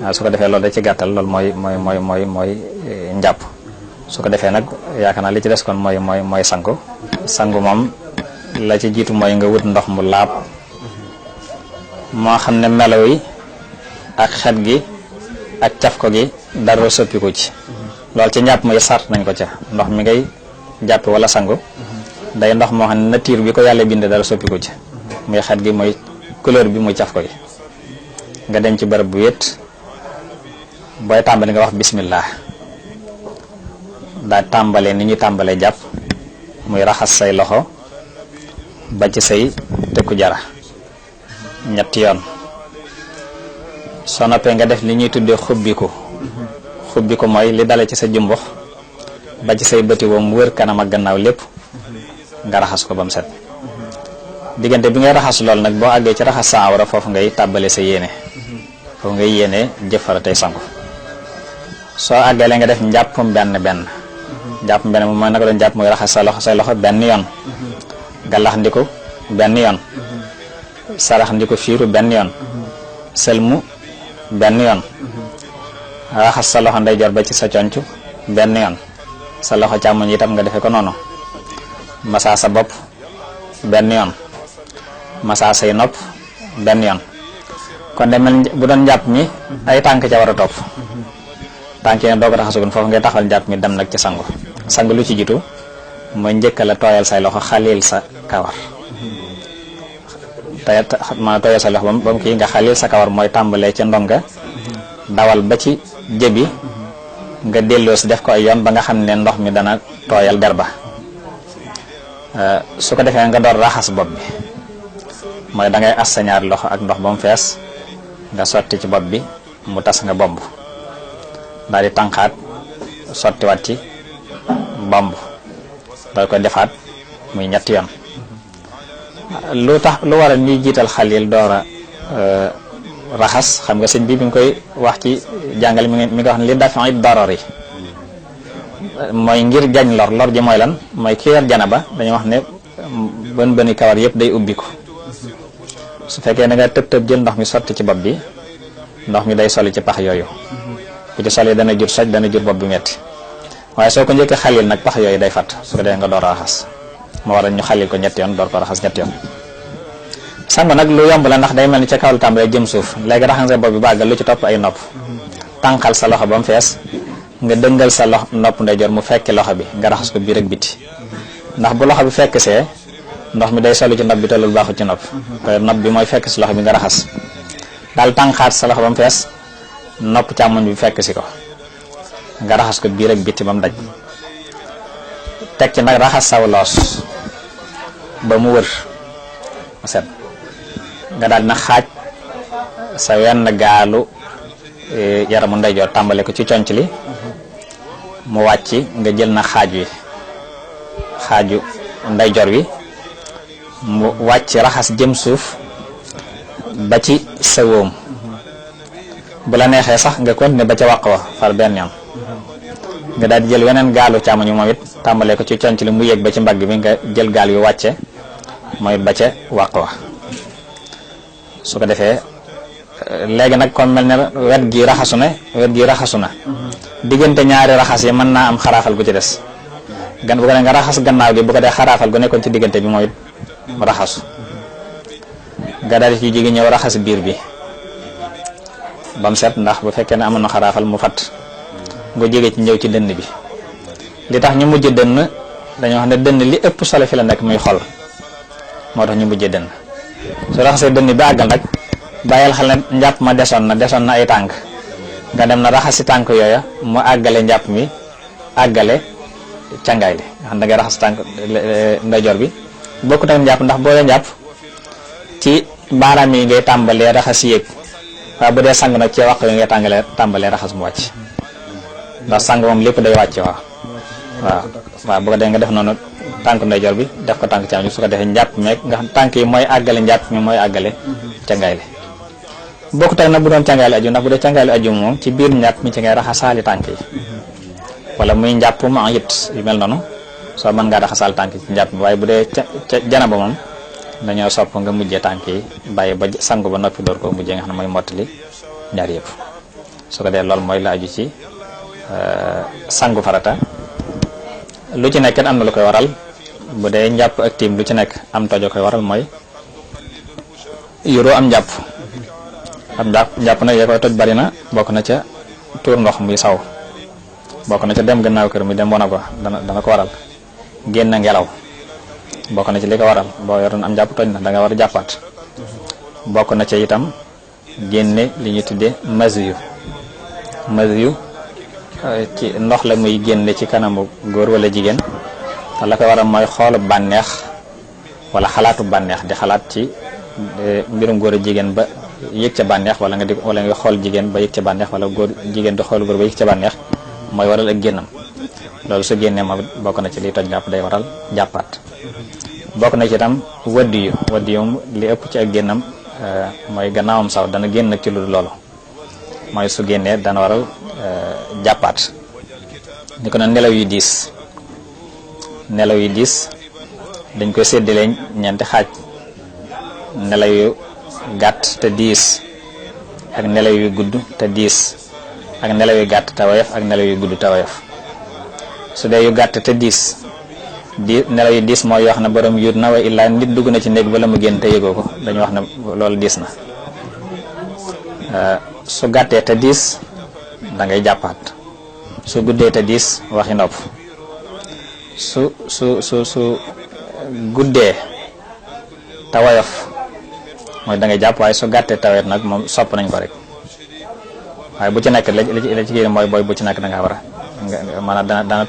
waaw su ko defee loolu da ci gàttal loolu mooy njàpp. su ko defee nag yaakaar naa li ci des kon mooy sangu moom la ci jiitu mooy nga wut ndox mu laab moo xam ne melaw yi ak xet gi ak caf ko gi dara soppiku ci loolu ci njàpp mooy sart nañ ko ca ndox mi ngay jàpp wala sangu day ndox moo xam ne nature bi ko yàlla binde dara soppiku ci muy xet gi mooy couleur bi muy caf ko gi nga dem ci bërëb bu wét booy tàmbali nga wax bismillah daa tàmbalee ni ñuy tàmbalee jàpp muy raxas say loxo ba ci say tëkku jara ñetti yoon soo noppee nga def li ñuy tuddee xubbiku mooy li dale ci sa jumbux ba ci say bëti woom wër kanam ak gannaaw lépp nga raxas ko ba mu set diggante bi ngay raxas lool nag boo àggee ci raxas sa awra foofu ngay tàbbale sa yéene foofu ngay yéene jëfara tey sangu soo àggalee nga def njàppum benn moom mooy naka doon jàpp mooy raxas say loxo benn yoon galax ndiku benn yoon sarax ndiku fiiru benn yoon sëlmu benn yoon raxas sa loxo ndeyjoor ba ci sa conc benn yoon sa loxo càmmoñ itam nga defe ko noonu masaa sa bopp benn yoon masaa say nopp benn yoon kon de mel bu doon njàpp mi ay tànk ca war a topp tànk yi ne doo ko raxasugun foofu ngay taxawal njàpp mi dem nag ci sangu lu ci jiitu mooy njëkk la tooyal say loxo xalil sa kawar ma tooyal sa loxo ba mu kii nga xalil sa kawar mooy tàmbalee ci ndonga dawal ba ci jëbi nga delloo si def ko ay yoon ba nga xam ne ndox mi dana tooyal der ba su ko defee nga door raxas bopp bi mooy da ngay as sa ñaari loxo ak ndox ba mu fees nga sotti ci bopp bi mu tas nga bomb daal di tànqaat sottiwaat ci bomb daal koy defaat muy ñetti yoon lu waral ñuy jiital xalil door a raxas xam nga sëñ bi ngi koy wax ci jàngale mi nga wax ne li dafa it doror yi mooy ngir jañ lor ji mooy lan mooy ki yor janaba dañuy wax ne bëni kawar yëpp day ubbi ko su fekkee da nga tëb jël ndox mi sotti ci bopp bi ndox mi day soli ci pax yooyu bu ci solee dana jur soj dana jur bopp bi metti waaye soo ko njëkk xalil nag pax yooyu day fat su ko defee nga door a raxas moo waral ñu xalil ko ñetti yoon door ko raxas ñetti yoon sangu nag lu yomb la ndax day mel ni ca kaw la tàmbalee jëm suuf léegi raxas nga bopp bi bàggal lu ci topp ay nopp tànqal sa loxo ba mu fees nga dëngal sa nopp ndeyjoor mu fekki loxo bi nga raxas ko biir ak biti ndax bu loxo bi fekk see ndox mi day solu ci nopp bi te loolu baaxul ci nopp te nopp bi mooy fekk si loxo bi nga raxas daal tànqaat sa loxo ba mu fees nopp càmmoñ bi fekk si ko nga raxas ko biir ak biti ba mu daj teg ci nag raxas saw loos ba mu wër set nga daal dina xaaj sa wenn gaalu yaramu ndeyjoor tàmbale ko ci conc li mu wàcc nga jël na xaaju ndeyjoor wi mu wàcc raxas jëm suuf ba ci sa wóom bu la neexee sax nga continuer ba ca wàq wa far benn yoon nga daal di jël weneen gaalu càmmoñ moom it tàmbale ko ci conc li mu yéeg ba ci mbagg bi nga jël gaal yu wàcce mooy it ba ca wàq wa su ko defee léegi nag kon mel ne wet gi raxasu na diggante ñaari raxas yi mën naa am xaraafal gu ci des bu ko dee nga raxas gannaaw gi bu ko dee xaraafal gu nekkoon ci diggante bi mooy raxasu nga daal di ci jigi ñëw raxas biir bi ba mu set ndax bu fekkee ne amoon na xaraafal mu fat nga jóge ci ñëw ci dënn bi li tax ñu mujj dënn dañoo xam ne dënn li ëpp solo fi la nekk muy xol moo tax ñu mujjee dënn su raxasee dënn bi àggal nag bàyyil xel ne njàpp ma desoon na ay tànk nga dem na raxasi tànk yooya mu àggale njàpp mi àggale càngaay li nga xam da ngay raxas tànk ndeyjoor bi bokkut ak njàpp ndax boo dee njàpp ci baaraam yi ngay tàmbalee raxas yéeg waaye bu dee sang nag ci wax yi ngay tàmbalee raxas mu wàcc ndax sang moom lépp day wàcc waaw bu ko dee nga def noonu tànk ndeyjoor bi def ko tànk càmmoñ su ko defee njàpp meeg nga xam tànk yi mooy àggale njàpp mi mooy àggale càngaay li bokkut ak nag bu doon càngaay li aju ndax bu dee càngaay li aju moom ci biir njàpp mi ci ngay raxasaali tànk yi wala muy njàpp ma it yu mel noonu soo mën ngaa raxasaal tànk ci njàpp mi waaye bu dee janaba moom dañoo sopp nga mujjee tànk yi bàyyi ba sangu ba noppi door koo mujjee nga xam ne mooy mottali ñaar yëpp su ko dee loolu mooy la aju ci sangu farata lu ci nekk am na lu koy waral bu dee njàpp ak tiim lu ci nekk am tojo koy waral mooy yoroo am njàpp njàpp nag yee koy toj bari na bokk na ca tuur ndox muy saw bokk na ca dem gannaaw kër mi dem wana ko dana ko waral génn ngelaw bokk na ci li ko waral boo yoroon am njàpp toj na da nga war a jàppaat bokk na ca itam génne li ñu tuddee masiyu ci ndox la muy génne ci kanamu góor wala jigéen te la ko waral mooy xoolu bànneex wala xalaatu bànneex di xalaat ci mbirum góor a jigéen ba yëg ca bànneex wala nga xool jigéen ba yëg ca bànneex wala góor jigéen di xool góor ba yëg ca bànneex mooy waral ak génnam loolu su génnee ma bokk na ci liy toj njàpp day waral jàppaat bokk na ci itam waddi yu li ëpp ci ak génnam mooy gannaawam saw dana génn nag ci lu loolu mooy su génnee dana waral jàppaat ni ko nag nelaw yu diis dañ koy séddalee ñeenti xaaj nelaw yu gàtt te diis ak nelaw yu gudd te diis ak nelaw yu gàtt te woyof ak nelaw yu gudd te woyof su dee yu gàtt te diis nelaw yu diis mooy yoo xam ne borom yuut na wa illaa nit dugg na ci néeg bala mu génn te yëgoo ko dañu wax ne loolu diis na su gàttee te diis da ngay jàppaat su guddee te diis waxi nopp su guddee te woyof mooy da ngay jàpp waaye su gàttee tawet nag moom sopp nañ ko rek waaye bu ci nekk la ci kii mooy booy bu ci nekk da nga war a maanaam dana